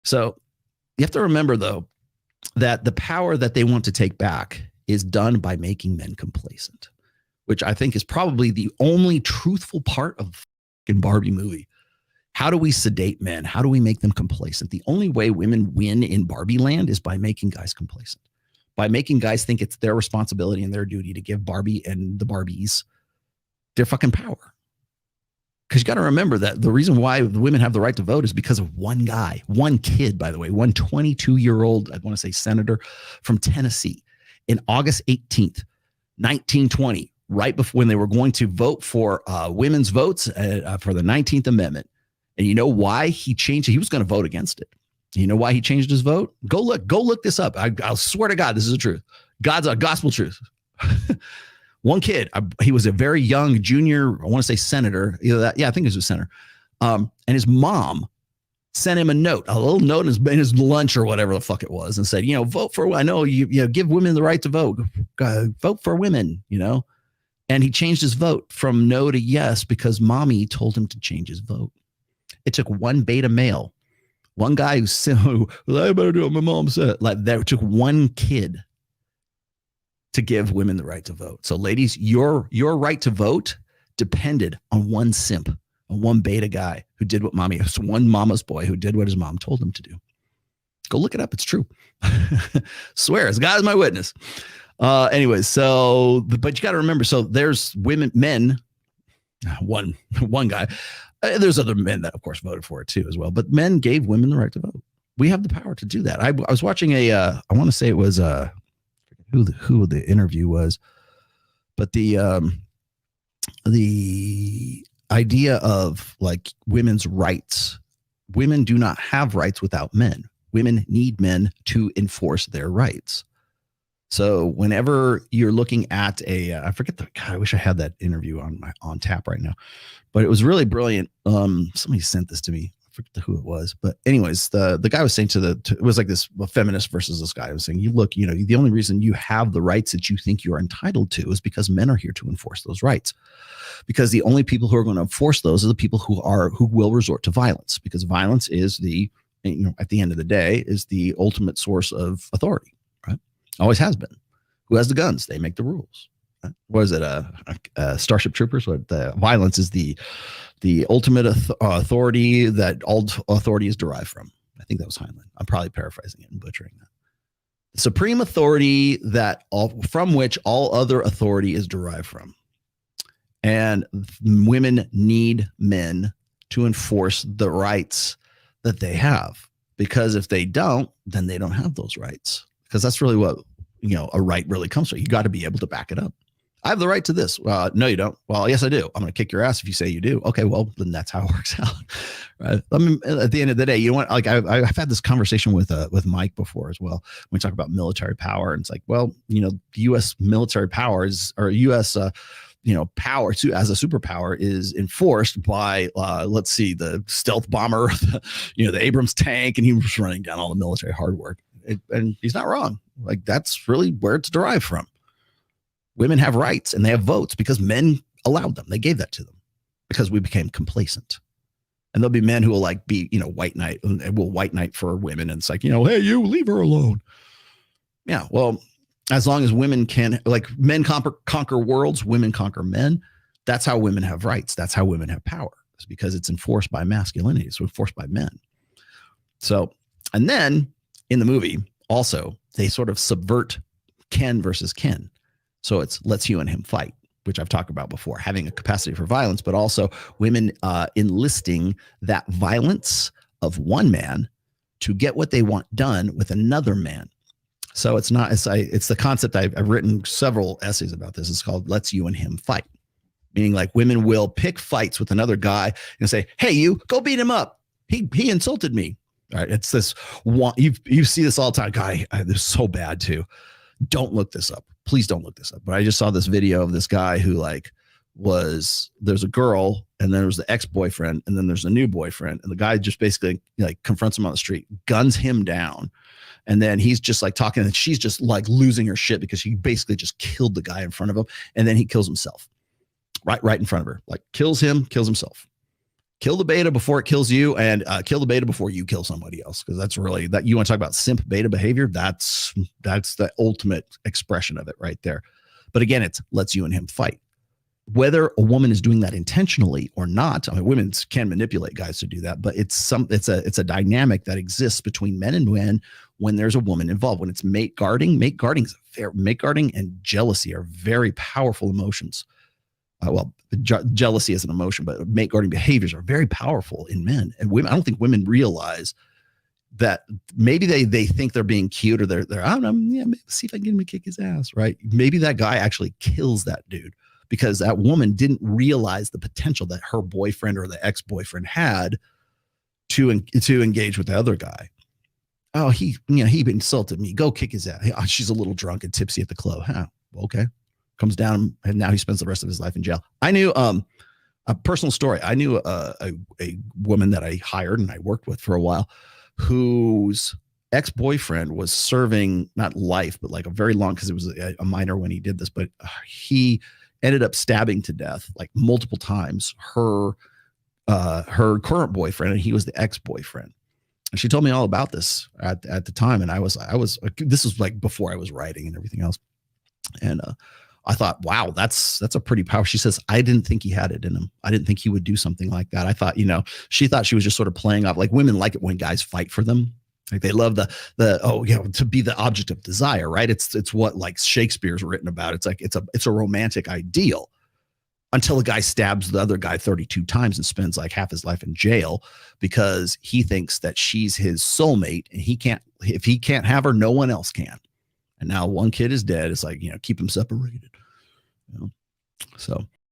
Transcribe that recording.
So you have to remember, though, that the power that they want to take back is done by making men complacent, which I think is probably the only truthful part of the Barbie movie. How do we sedate men? How do we make them complacent? The only way women win in Barbie land is by making guys complacent, by making guys think it's their responsibility and their duty to give Barbie and the Barbies their fucking power. Because you got to remember that the reason why the women have the right to vote is because of one guy, one kid, by the way, one 22-year-old, I want to say senator from Tennessee, in August 18th, 1920, right before when they were going to vote for women's votes for the 19th Amendment. And you know why he changed it? He was going to vote against it. You know why he changed his vote? Go look this up. I'll swear to God, this is the truth. God's gospel truth. One kid, he was a very young junior, I want to say senator. Either that, yeah, I think he was a senator. And his mom sent him a little note in his lunch or whatever the fuck it was, and said, vote for. I know you give women the right to vote. Vote for women. And he changed his vote from no to yes because mommy told him to change his vote. It took one beta male, one guy who I better do what my mom said. Like that took one kid to give women the right to vote. So ladies, your right to vote depended on one simp, on one beta guy who did what one mama's boy who did what his mom told him to do. Go look it up. It's true. Swear, as God is my witness. Anyways, but you got to remember, so there's men, one guy. There's other men that, of course, voted for it too as well. But men gave women the right to vote. We have the power to do that. I was watching I want to say it was who the interview was, but the idea of like women's rights. Women do not have rights without men. Women need men to enforce their rights. So whenever you're looking at I forget God, I wish I had that interview on tap right now, but it was really brilliant. Somebody sent this to me. I forget who it was, but anyways, the guy was saying it was like this feminist versus this guy. I was saying, the only reason you have the rights that you think you're entitled to is because men are here to enforce those rights. Because the only people who are going to enforce those are the people who will resort to violence, because violence is at the end of the day, is the ultimate source of authority, right? Always has been. Who has the guns? They make the rules. Right? What is it? Starship Troopers? What the violence is the ultimate authority that all authority is derived from. I think that was Heinlein. I'm probably paraphrasing it and butchering that. The supreme authority from which all other authority is derived from. And women need men to enforce the rights that they have, because if they don't, then they don't have those rights, because that's really what a right really comes from. You got to be able to back it up. I have the right to this. No, you don't. Well, yes, I do. I'm going to kick your ass if you say you do. Okay, well, then that's how it works out, right? I mean, at the end of the day, you know what? Like I've had this conversation with Mike before as well. When we talk about military power, and it's like, well, the U.S. military powers or U.S. Power as a superpower is enforced by, let's see, the stealth bomber, the Abrams tank, and he was running down all the military hard work. And he's not wrong. Like that's really where it's derived from. Women have rights and they have votes because men allowed them. They gave that to them because we became complacent. And there'll be men who will be, white knight, and will white knight for women. And it's like, hey, you leave her alone. Yeah. Well, as long as women can, men conquer worlds, women conquer men. That's how women have rights. That's how women have power. It's because it's enforced by masculinity. It's enforced by men. So, and then in the movie, also, they sort of subvert Ken versus Ken. So it's let's you and him fight, which I've talked about before, having a capacity for violence, but also women enlisting that violence of one man to get what they want done with another man. So it's the concept. I've written several essays about this. It's called let's you and him fight, meaning like women will pick fights with another guy and say, hey, you go beat him up. He insulted me. All right. It's this one. You see this all the time. Guy, this is so bad too. Don't look this up. Please don't look this up. But I just saw this video of this guy who there's a girl, and then there's the ex-boyfriend, and then there's a new boyfriend. And the guy just basically confronts him on the street, guns him down. And then he's just talking, and she's just losing her shit because he basically just killed the guy in front of him. And then he kills himself right in front of her, kills him, kills himself. Kill the beta before it kills you, and kill the beta before you kill somebody else. Because that's really that you want to talk about simp beta behavior. That's the ultimate expression of it right there. But again, it's lets you and him fight. Whether a woman is doing that intentionally or not, I mean, women can manipulate guys to do that, but it's a dynamic that exists between men and women when there's a woman involved. When it's mate guarding and jealousy are very powerful emotions. Jealousy is an emotion, but mate guarding behaviors are very powerful in men and women. I don't think women realize that maybe they think they're being cute, or they're I don't know, yeah, maybe see if I can get him to kick his ass, right? Maybe that guy actually kills that dude because that woman didn't realize the potential that her boyfriend or the ex-boyfriend had to engage with the other guy. Oh, he insulted me. Go kick his ass. She's a little drunk and tipsy at the club. Huh? Okay. Comes down, and now he spends the rest of his life in jail. I knew a personal story. I knew a woman that I hired and I worked with for a while, whose ex-boyfriend was serving not life, but like a very long, because it was a minor when he did this, but he ended up stabbing to death like multiple times her current boyfriend, and he was the ex-boyfriend. And she told me all about this at the time, and I was this was like before I was writing and everything else, and I thought, wow, that's a pretty powerful. She says, I didn't think he had it in him. I didn't think he would do something like that. I thought, she thought she was just sort of playing off. Like women like it when guys fight for them. Like they love to be the object of desire, right? It's what like Shakespeare's written about. It's like it's a romantic ideal until a guy stabs the other guy 32 times and spends like half his life in jail because he thinks that she's his soulmate, and if he can't have her, no one else can. And now one kid is dead. It's like, keep them separated. So